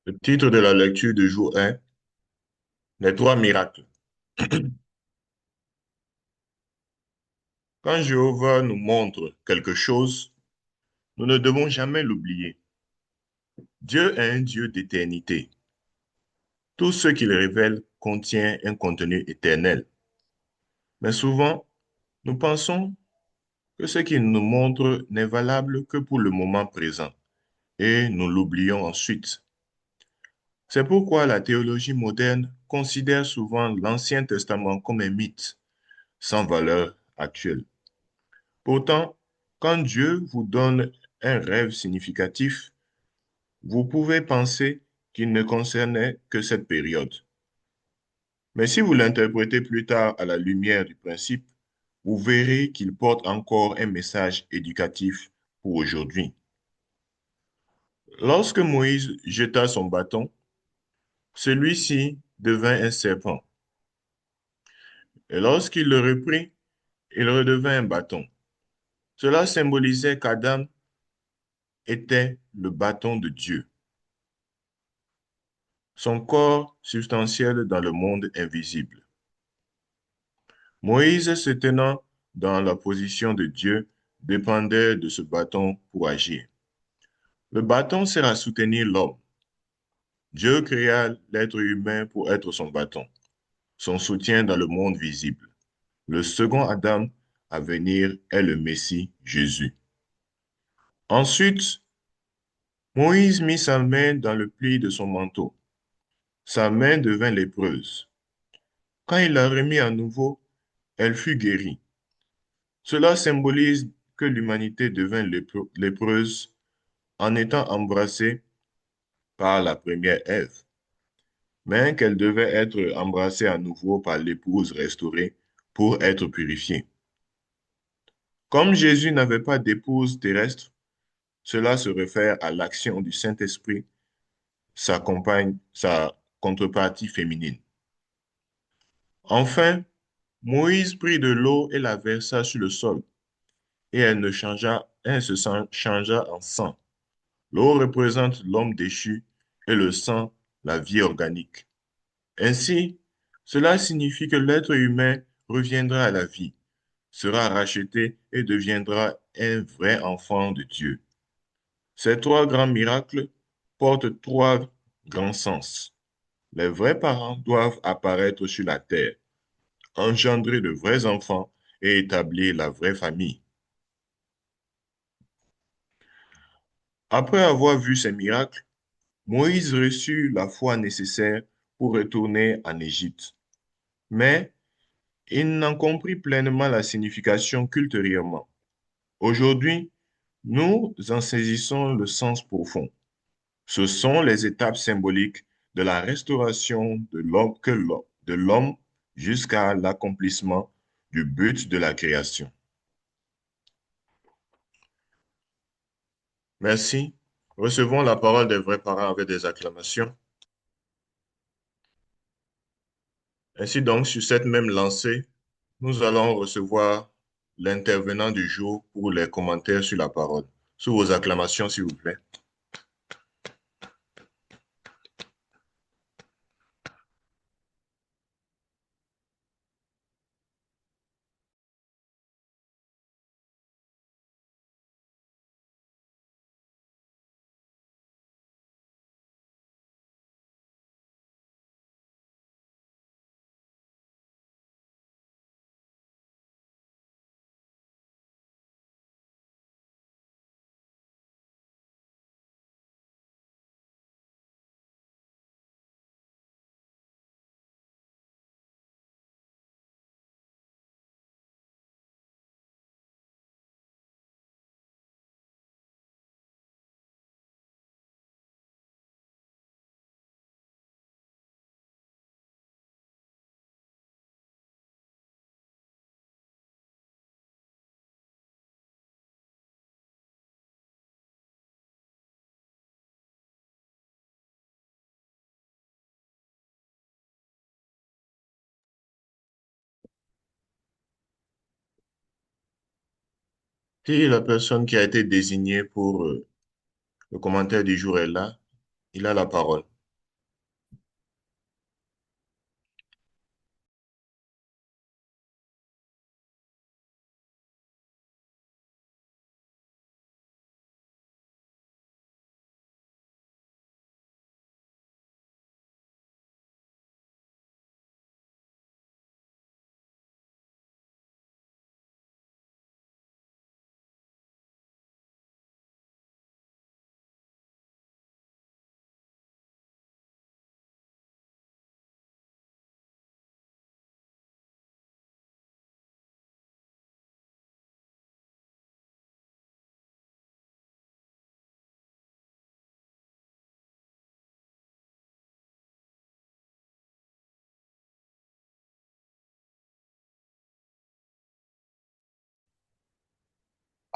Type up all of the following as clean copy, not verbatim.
Le titre de la lecture du jour est Les trois miracles. Quand Jéhovah nous montre quelque chose, nous ne devons jamais l'oublier. Dieu est un Dieu d'éternité. Tout ce qu'il révèle contient un contenu éternel. Mais souvent, nous pensons que ce qu'il nous montre n'est valable que pour le moment présent et nous l'oublions ensuite. C'est pourquoi la théologie moderne considère souvent l'Ancien Testament comme un mythe sans valeur actuelle. Pourtant, quand Dieu vous donne un rêve significatif, vous pouvez penser qu'il ne concernait que cette période. Mais si vous l'interprétez plus tard à la lumière du principe, vous verrez qu'il porte encore un message éducatif pour aujourd'hui. Lorsque Moïse jeta son bâton, celui-ci devint un serpent. Et lorsqu'il le reprit, il redevint un bâton. Cela symbolisait qu'Adam était le bâton de Dieu, son corps substantiel dans le monde invisible. Moïse, se tenant dans la position de Dieu, dépendait de ce bâton pour agir. Le bâton sert à soutenir l'homme. Dieu créa l'être humain pour être son bâton, son soutien dans le monde visible. Le second Adam à venir est le Messie Jésus. Ensuite, Moïse mit sa main dans le pli de son manteau. Sa main devint lépreuse. Quand il la remit à nouveau, elle fut guérie. Cela symbolise que l'humanité devint lépreuse en étant embrassée par la première Ève, mais qu'elle devait être embrassée à nouveau par l'épouse restaurée pour être purifiée. Comme Jésus n'avait pas d'épouse terrestre, cela se réfère à l'action du Saint-Esprit, sa contrepartie féminine. Enfin, Moïse prit de l'eau et la versa sur le sol, et elle changea en sang. L'eau représente l'homme déchu et le sang, la vie organique. Ainsi, cela signifie que l'être humain reviendra à la vie, sera racheté et deviendra un vrai enfant de Dieu. Ces trois grands miracles portent trois grands sens. Les vrais parents doivent apparaître sur la terre, engendrer de vrais enfants et établir la vraie famille. Après avoir vu ces miracles, Moïse reçut la foi nécessaire pour retourner en Égypte. Mais il n'en comprit pleinement la signification qu'ultérieurement. Aujourd'hui, nous en saisissons le sens profond. Ce sont les étapes symboliques de la restauration de l'homme jusqu'à l'accomplissement du but de la création. Merci. Recevons la parole des vrais parents avec des acclamations. Ainsi donc, sur cette même lancée, nous allons recevoir l'intervenant du jour pour les commentaires sur la parole. Sous vos acclamations, s'il vous plaît. Si la personne qui a été désignée pour le commentaire du jour est là, il a la parole.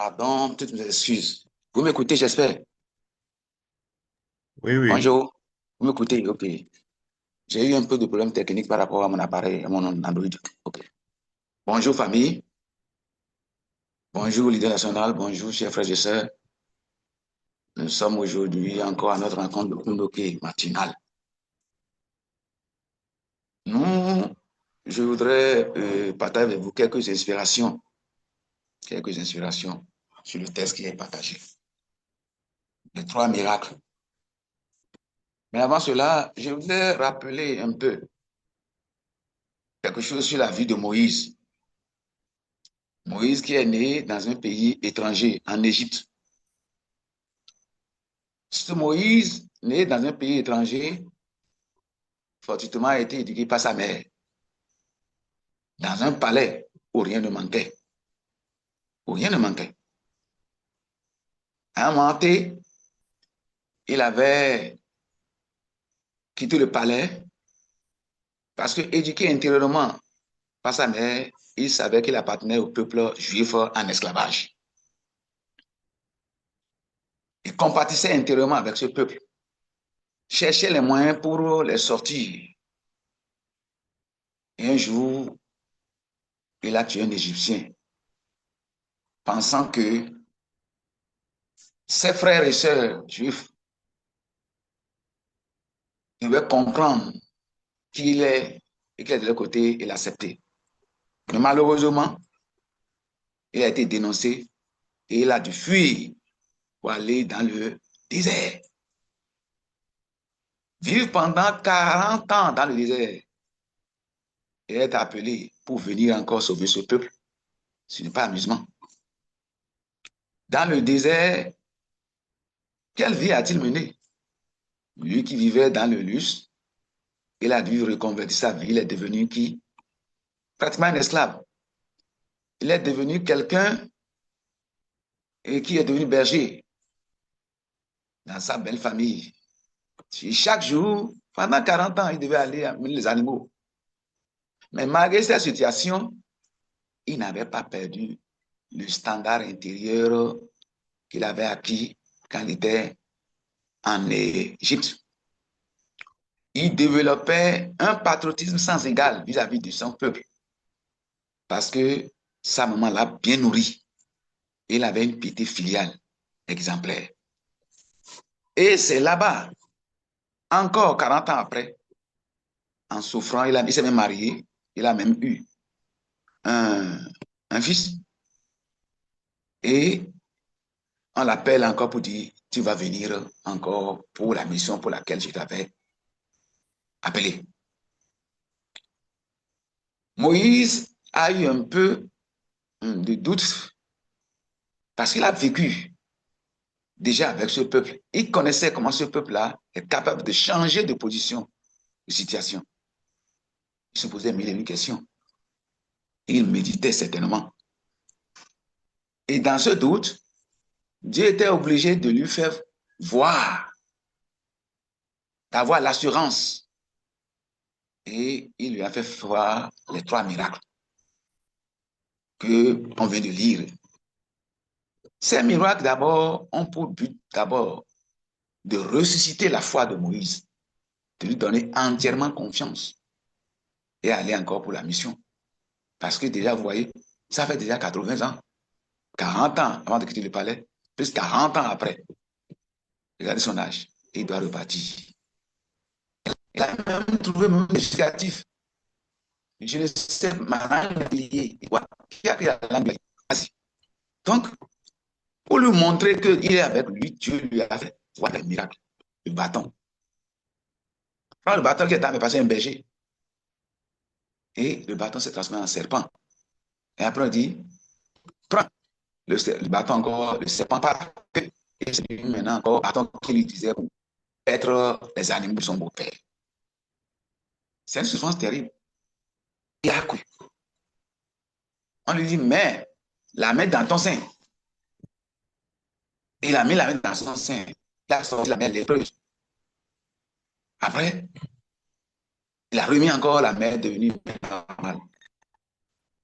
Pardon, toutes mes excuses. Vous m'écoutez, j'espère. Oui, oui. Bonjour. Vous m'écoutez? OK. J'ai eu un peu de problème technique par rapport à mon appareil, à mon Android. OK. Bonjour, famille. Bonjour, leader national. Bonjour, chers frères et sœurs. Nous sommes aujourd'hui encore à notre rencontre de Kundoke matinale. Nous, je voudrais partager avec vous quelques inspirations sur le texte qui est partagé. Les 3 miracles. Mais avant cela, je voudrais rappeler un peu quelque chose sur la vie de Moïse. Moïse qui est né dans un pays étranger, en Égypte. Ce Moïse, né dans un pays étranger, fortuitement a été éduqué par sa mère, dans un palais où rien ne manquait. Où rien ne manquait. À un moment donné, il avait quitté le palais parce que, éduqué intérieurement par sa mère, il savait qu'il appartenait au peuple juif en esclavage. Il compatissait intérieurement avec ce peuple, cherchait les moyens pour les sortir. Et un jour, il a tué un Égyptien, pensant que ses frères et sœurs juifs devaient comprendre qui il est et qu'il est de leur côté et l'accepter. Mais malheureusement, il a été dénoncé et il a dû fuir pour aller dans le désert. Vivre pendant 40 ans dans le désert et être appelé pour venir encore sauver ce peuple, ce n'est pas amusement. Dans le désert, quelle vie a-t-il mené? Lui qui vivait dans le luxe, il a dû reconvertir sa vie, il est devenu qui? Pratiquement un esclave. Il est devenu quelqu'un qui est devenu berger dans sa belle famille. Et chaque jour, pendant 40 ans, il devait aller amener les animaux. Mais malgré cette situation, il n'avait pas perdu le standard intérieur qu'il avait acquis quand il était en Égypte. Il développait un patriotisme sans égal vis-à-vis de son peuple parce que sa maman l'a bien nourri. Il avait une piété filiale exemplaire. Et c'est là-bas, encore 40 ans après, en souffrant, il s'est même marié, il a même eu un, un fils. Et on l'appelle encore pour dire, tu vas venir encore pour la mission pour laquelle je t'avais appelé. Moïse a eu un peu de doute parce qu'il a vécu déjà avec ce peuple. Il connaissait comment ce peuple-là est capable de changer de position, de situation. Il se posait mille et une questions. Il méditait certainement. Et dans ce doute, Dieu était obligé de lui faire voir, d'avoir l'assurance. Et il lui a fait voir les 3 miracles qu'on vient de lire. Ces miracles, d'abord, ont pour but, d'abord, de ressusciter la foi de Moïse, de lui donner entièrement confiance et aller encore pour la mission. Parce que déjà, vous voyez, ça fait déjà 80 ans, 40 ans avant de quitter le palais, plus 40 ans après. Regardez son âge, et il doit repartir. Il a même trouvé un justificatif. Je ne sais, ma langue est liée. Qui a pris la langue? Donc, pour lui montrer qu'il est avec lui, Dieu lui a fait voir des miracles. Le bâton. Prends le bâton qui est passé un berger. Et le bâton s'est transformé en serpent. Et après, on dit, prends le bâton encore, le serpent par la queue. Et c'est lui maintenant encore le bâton qu'il utilisait pour être les animaux de son beau-père. C'est une souffrance terrible. Il a cru. On lui dit, mais la main dans ton sein. Et il a mis la main dans son sein. Il a sorti la main lépreuse. Après, il a remis encore la main devenue normale.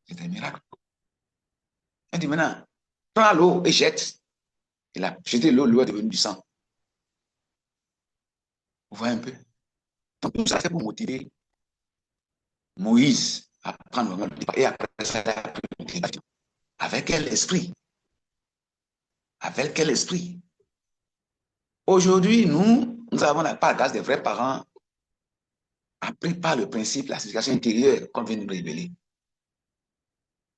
C'est un miracle. Il dit maintenant, prend l'eau et jette. Il a jeté l'eau, l'eau est devenue du sang. Vous voyez un peu? Donc, tout ça, c'est pour motiver Moïse à prendre le départ. Et après ça, avec quel esprit? Avec quel esprit? Aujourd'hui, nous avons par grâce des vrais parents appris par le principe, la signification intérieure qu'on vient de nous révéler.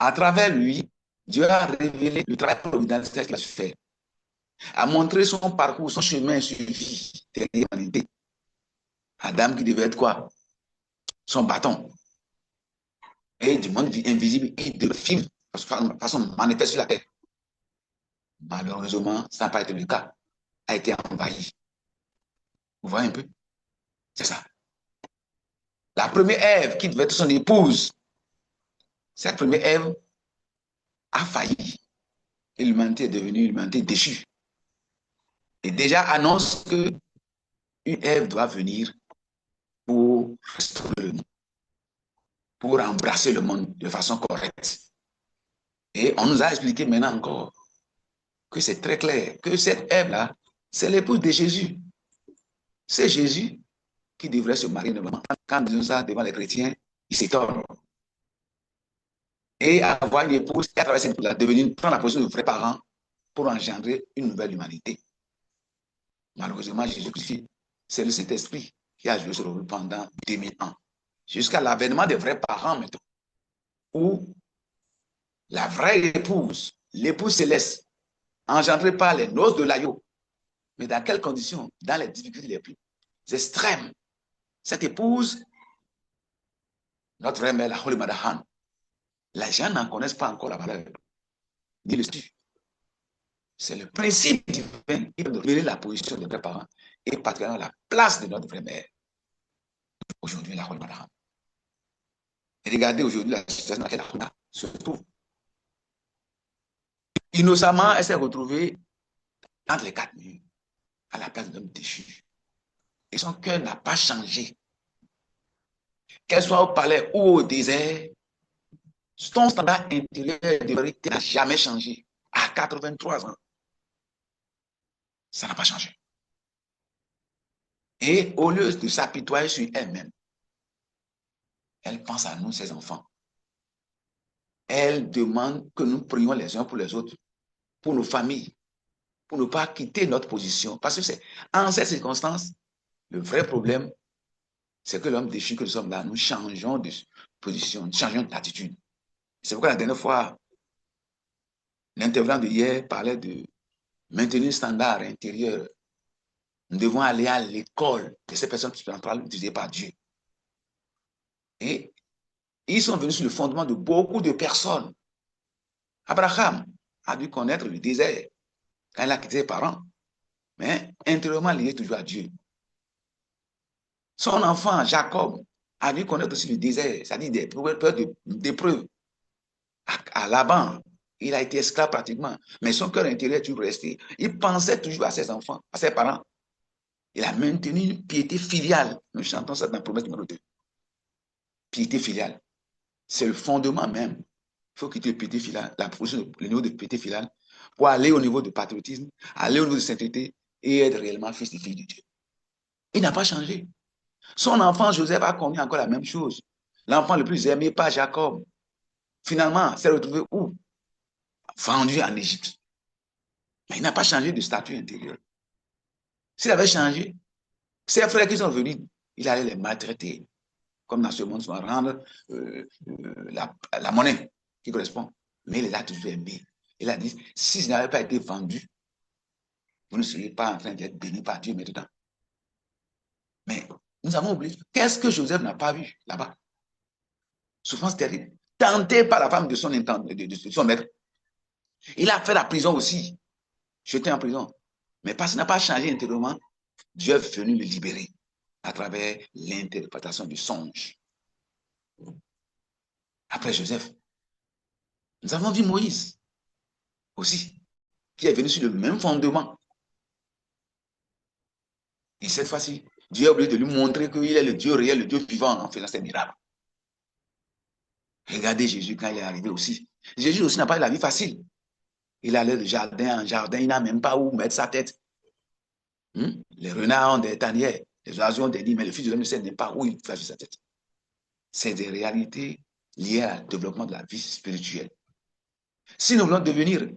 À travers lui, Dieu a révélé le travail providentiel qu'il a su faire, a montré son parcours, son chemin suivi derrière l'humanité. Adam qui devait être quoi? Son bâton. Et du monde invisible, il devait vivre de façon manifeste sur la terre. Malheureusement, ça n'a pas été le cas. A été envahi. Vous voyez un peu? C'est ça. La première Ève qui devait être son épouse, cette première Ève a failli. Et l'humanité est devenue une humanité déchue. Et déjà annonce que une Ève doit venir pour restaurer le monde, pour embrasser le monde de façon correcte. Et on nous a expliqué maintenant encore que c'est très clair, que cette Ève-là, c'est l'épouse de Jésus. C'est Jésus qui devrait se marier normalement. Quand disons ça devant les chrétiens, ils s'étonnent. Et avoir une épouse qui, à travers cette épouse-là, prendre la position de vrais parents pour engendrer une nouvelle humanité. Malheureusement, Jésus-Christ, c'est le Saint-Esprit qui a joué ce rôle pendant 2000 ans. Jusqu'à l'avènement des vrais parents, maintenant, où la vraie épouse, l'épouse céleste, engendrée par les noces de l'agneau. Mais dans quelles conditions? Dans les difficultés les plus extrêmes. Cette épouse, notre vraie mère, la Holy Mother Han, les gens n'en connaissent pas encore la valeur, ni le statut. C'est le principe divin qui peut révéler la position des vrais parents et particulièrement la place de notre vraie mère. Aujourd'hui, la Holy Mother Han. Et regardez aujourd'hui la situation dans laquelle la Holy se trouve. Innocemment, elle s'est retrouvée entre les quatre murs, à la place d'un homme déchu. Et son cœur n'a pas changé. Qu'elle soit au palais ou au désert, son standard intérieur de vérité n'a jamais changé. À 83 ans, ça n'a pas changé. Et au lieu de s'apitoyer sur elle-même, elle pense à nous, ses enfants. Elle demande que nous prions les uns pour les autres, pour nos familles, pour ne pas quitter notre position. Parce que c'est en ces circonstances, le vrai problème, c'est que l'homme déchu que nous sommes là, nous changeons de position, nous changeons d'attitude. C'est pourquoi la dernière fois, l'intervenant de hier parlait de maintenir un standard intérieur. Nous devons aller à l'école de ces personnes spirituelles utilisées par Dieu. Et ils sont venus sur le fondement de beaucoup de personnes. Abraham a dû connaître le désert quand il a quitté ses parents, mais intérieurement lié toujours à Dieu. Son enfant, Jacob, a dû connaître aussi le désert, c'est-à-dire des preuves. À Laban, il a été esclave pratiquement, mais son cœur intérieur est toujours resté. Il pensait toujours à ses enfants, à ses parents. Il a maintenu une piété filiale. Nous chantons ça dans la promesse numéro 2. Piété filiale. C'est le fondement même. Il faut quitter le piété filial, le niveau de piété filiale, pour aller au niveau de patriotisme, aller au niveau de sainteté et être réellement fils et fille de Dieu. Il n'a pas changé. Son enfant Joseph a connu encore la même chose. L'enfant le plus aimé par Jacob, finalement, s'est retrouvé où? Vendu en Égypte. Mais il n'a pas changé de statut intérieur. S'il avait changé, ses frères qui sont venus, il allait les maltraiter. Comme dans ce monde, ils vont rendre la monnaie qui correspond. Mais il les a toujours aimés. Il a dit, si je n'avais pas été vendu, vous ne seriez pas en train d'être béni par Dieu maintenant. Mais nous avons oublié. Qu'est-ce que Joseph n'a pas vu là-bas? Souffrance terrible. Tenté par la femme de son maître. Il a fait la prison aussi. Jeté en prison. Mais parce qu'il n'a pas changé intérieurement, Dieu est venu le libérer à travers l'interprétation du songe. Après Joseph, nous avons vu Moïse aussi, qui est venu sur le même fondement. Et cette fois-ci, Dieu a oublié de lui montrer qu'il est le Dieu réel, le Dieu vivant en faisant ses miracles. Regardez Jésus quand il est arrivé aussi. Jésus aussi n'a pas eu la vie facile. Il allait de jardin en jardin, il n'a même pas où mettre sa tête. Les renards ont des tanières, les oiseaux ont des nids, mais le Fils de l'homme ne sait pas où il fait sa tête. C'est des réalités liées au développement de la vie spirituelle. Si nous voulons devenir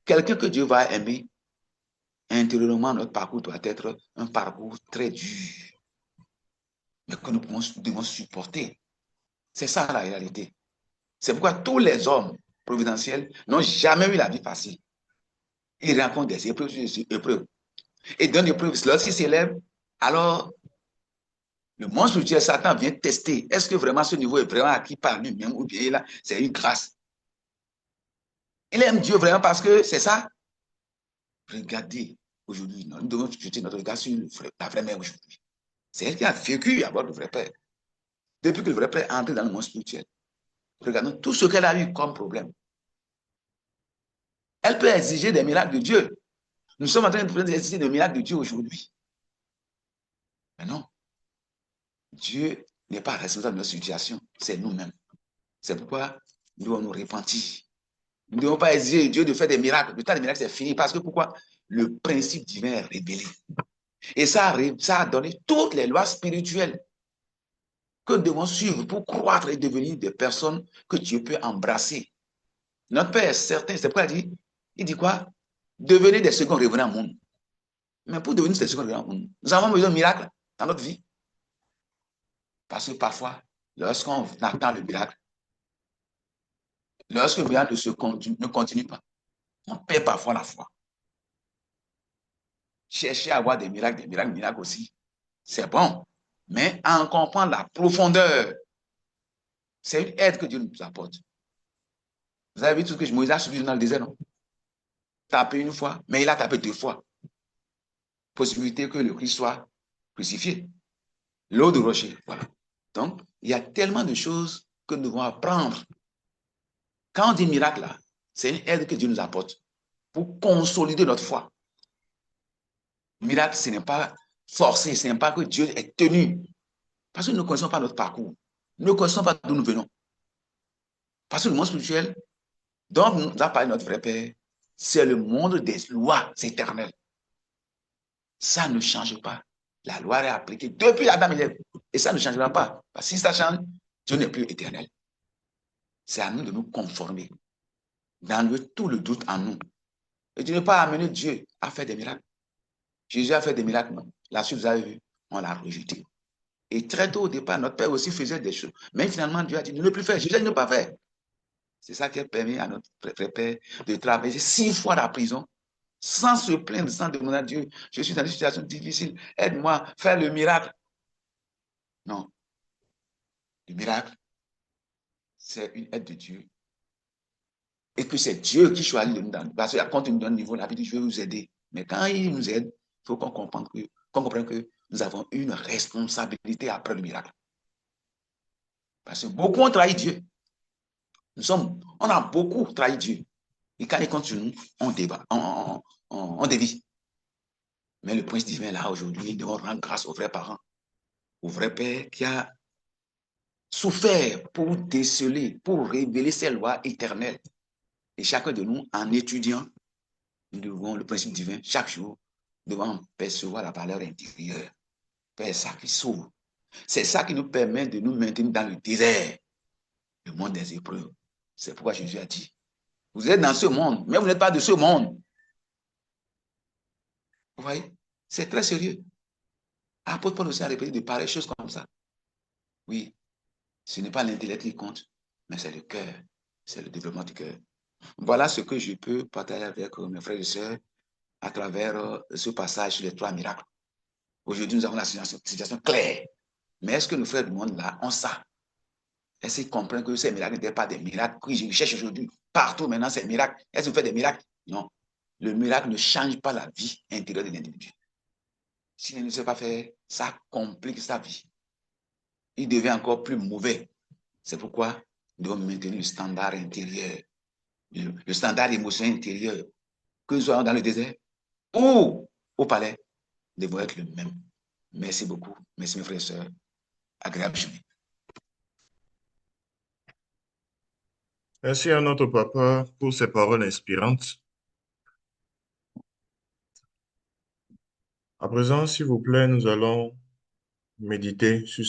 quelqu'un que Dieu va aimer, intérieurement, notre parcours doit être un parcours très dur, mais que nous devons supporter. C'est ça la réalité. C'est pourquoi tous les hommes providentiels n'ont jamais eu la vie facile. Ils rencontrent des épreuves sur des épreuves. Et dans l'épreuve, lorsqu'ils s'élèvent, alors le monde spirituel, Satan vient tester. Est-ce que vraiment ce niveau est vraiment acquis par lui-même ou bien là, c'est une grâce? Il aime Dieu vraiment parce que c'est ça. Regardez, aujourd'hui, nous devons jeter notre regard sur la vraie mère aujourd'hui. C'est elle qui a vécu à avoir le vrai père. Depuis que le vrai père est entré dans le monde spirituel, regardons tout ce qu'elle a eu comme problème. Elle peut exiger des miracles de Dieu. Nous sommes en train d'exiger des miracles de Dieu aujourd'hui. Mais non, Dieu n'est pas responsable de notre situation, c'est nous-mêmes. C'est pourquoi nous devons nous repentir. Nous ne devons pas exiger Dieu de faire des miracles. Le temps des miracles, c'est fini. Parce que pourquoi? Le principe divin est révélé. Et ça a donné toutes les lois spirituelles que nous devons suivre pour croître et devenir des personnes que Dieu peut embrasser. Notre Père est certain. C'est pourquoi il dit quoi? Devenez des seconds revenants au monde. Mais pour devenir des seconds revenants au monde, nous avons besoin de miracles dans notre vie. Parce que parfois, lorsqu'on attend le miracle, lorsque le miracle ne continue pas, on perd parfois la foi. Chercher à avoir des miracles aussi, c'est bon. Mais en comprendre la profondeur, c'est une aide que Dieu nous apporte. Vous avez vu tout ce que Moïse a subi dans le désert, non? Tapé une fois, mais il a tapé 2 fois. Possibilité que le Christ soit crucifié. L'eau de rocher, voilà. Donc, il y a tellement de choses que nous devons apprendre. Quand on dit miracle, là, c'est une aide que Dieu nous apporte pour consolider notre foi. Miracle, ce n'est pas forcé, ce n'est pas que Dieu est tenu. Parce que nous ne connaissons pas notre parcours. Nous ne connaissons pas d'où nous venons. Parce que le monde spirituel, dont nous a parlé notre vrai Père, c'est le monde des lois éternelles. Ça ne change pas. La loi est appliquée depuis Adam et Ève. Et ça ne changera pas. Parce que si ça change, Dieu n'est plus éternel. C'est à nous de nous conformer, d'enlever tout le doute en nous. Et de ne pas amener Dieu à faire des miracles. Jésus a fait des miracles, non? La suite, vous avez vu, on l'a rejeté. Et très tôt au départ, notre Père aussi faisait des choses. Mais finalement, Dieu a dit, ne plus faire. Jésus a dit, ne pas faire. C'est ça qui a permis à notre frère Père de travailler 6 fois la prison, sans se plaindre, sans demander à Dieu, je suis dans une situation difficile, aide-moi, faire le miracle. Non. Le miracle, c'est une aide de Dieu. Et que c'est Dieu qui choisit de nous donner. Parce que quand il nous donne niveau, il a dit, je vais vous aider. Mais quand il nous aide, il faut qu'on comprenne que nous avons une responsabilité après le miracle. Parce que beaucoup ont trahi Dieu. On a beaucoup trahi Dieu. Et quand il compte sur nous, on débat, on dévie. Mais le prince divin, là, aujourd'hui, nous devons rendre grâce aux vrais parents, au vrai Père qui a souffert pour déceler, pour révéler ses lois éternelles. Et chacun de nous, en étudiant, nous devons, le principe divin, chaque jour, nous devons percevoir la valeur intérieure. C'est ça qui sauve. C'est ça qui nous permet de nous maintenir dans le désert, le monde des épreuves. C'est pourquoi Jésus a dit, vous êtes dans ce monde, mais vous n'êtes pas de ce monde. Vous voyez? C'est très sérieux. Apôtre Paul aussi a répété de pareilles choses comme ça. Oui, ce n'est pas l'intellect qui compte, mais c'est le cœur, c'est le développement du cœur. Voilà ce que je peux partager avec mes frères et sœurs à travers ce passage sur les 3 miracles. Aujourd'hui, nous avons la situation claire. Mais est-ce que nos frères du monde là ont ça? Est-ce qu'ils comprennent que ces miracles n'étaient pas des miracles que je cherche aujourd'hui? Partout maintenant, c'est miracles. Est-ce que vous faites des miracles? Non. Le miracle ne change pas la vie intérieure de l'individu. S'il ne sait pas faire, ça complique sa vie. Il devient encore plus mauvais. C'est pourquoi nous devons maintenir le standard intérieur, le standard émotionnel intérieur. Que nous soyons dans le désert ou au palais, devons être le même. Merci beaucoup. Merci mes frères et sœurs. Agréable journée. Merci à notre papa pour ses paroles inspirantes. À présent, s'il vous plaît, nous allons méditer sur